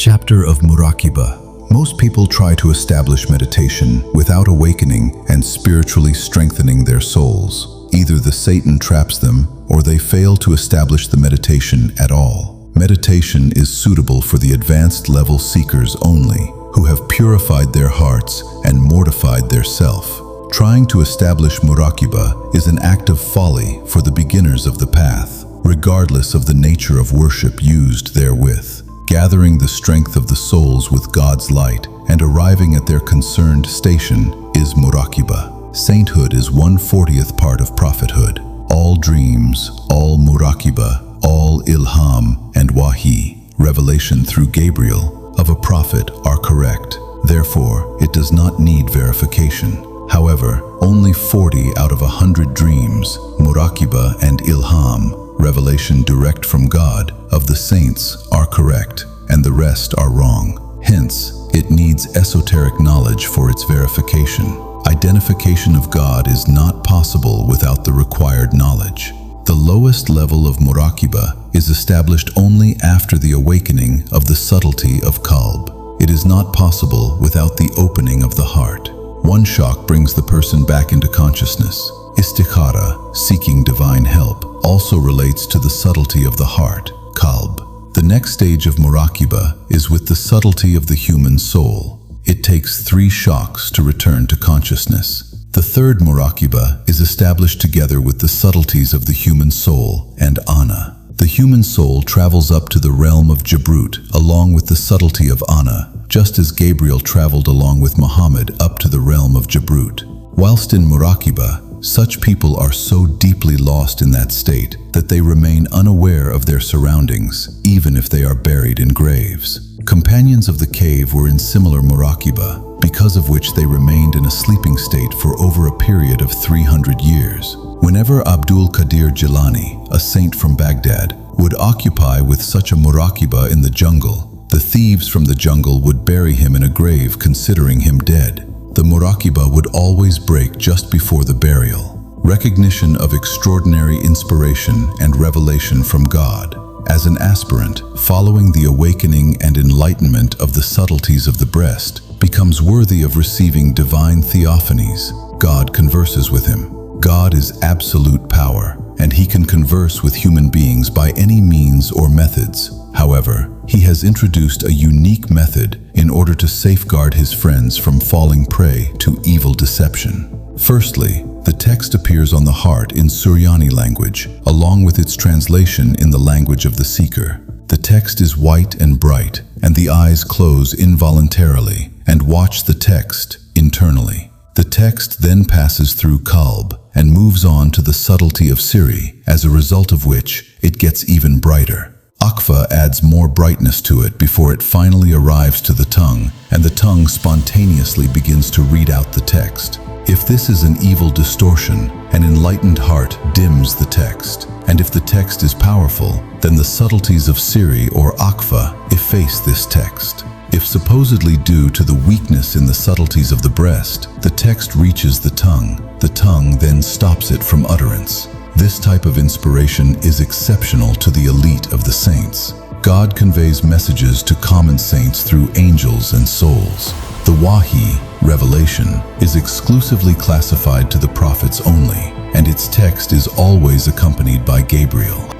Chapter of Muraqba. Most people try to establish meditation without awakening and spiritually strengthening their souls. Either the Satan traps them or they fail to establish the meditation at all. Meditation is suitable for the advanced level seekers only, who have purified their hearts and mortified their self. Trying to establish Muraqba is an act of folly for the beginners of the path, regardless of the nature of worship used therewith. Gathering the strength of the souls with God's light and arriving at their concerned station is Muraqba. Sainthood is 1/40th part of prophethood. All dreams, all Muraqba, all ilham and wahi, revelation through Gabriel, of a prophet are correct. Therefore, it does not need verification. However, only 40 out of 100 dreams, Muraqba and ilham, revelation direct from God, of the saints are correct, and the rest are wrong. Hence, it needs esoteric knowledge for its verification. Identification of God is not possible without the required knowledge. The lowest level of Muraqba is established only after the awakening of the subtlety of qalb. It is not possible without the opening of the heart. One shock brings the person back into consciousness. Istikhara, seeking divine help, also relates to the subtlety of the heart, qalb. The next stage of Muraqba is with the subtlety of the human soul. It takes 3 shocks to return to consciousness. The third Muraqba is established together with the subtleties of the human soul and ana. The human soul travels up to the realm of Jabrut along with the subtlety of ana, just as Gabriel traveled along with Muhammad up to the realm of Jabrut. Whilst in Muraqba, such people are so deeply lost in that state that they remain unaware of their surroundings, even if they are buried in graves. Companions of the cave were in similar Muraqba, because of which they remained in a sleeping state for over a period of 300 years. Whenever Abdul Qadir Jilani, a saint from Baghdad, would occupy with such a Muraqba in the jungle, the thieves from the jungle would bury him in a grave considering him dead. The Muraqba would always break just before the burial. Recognition of extraordinary inspiration and revelation from God. As an aspirant, following the awakening and enlightenment of the subtleties of the breast, becomes worthy of receiving divine theophanies. God converses with him. God is absolute power, and he can converse with human beings by any means or methods. However, he has introduced a unique method in order to safeguard his friends from falling prey to evil deception. Firstly, the text appears on the heart in Suryani language, along with its translation in the language of the seeker. The text is white and bright, and the eyes close involuntarily and watch the text internally. The text then passes through qalb and moves on to the subtlety of Siri, as a result of which it gets even brighter. Akfa adds more brightness to it before it finally arrives to the tongue, and the tongue spontaneously begins to read out the text. If this is an evil distortion, an enlightened heart dims the text, and if the text is powerful, then the subtleties of Siri or Akfa efface this text. If supposedly due to the weakness in the subtleties of the breast, the text reaches the tongue then stops it from utterance. This type of inspiration is exceptional to the elite of the saints. God conveys messages to common saints through angels and souls. The wahi, revelation, is exclusively classified to the prophets only, and its text is always accompanied by Gabriel.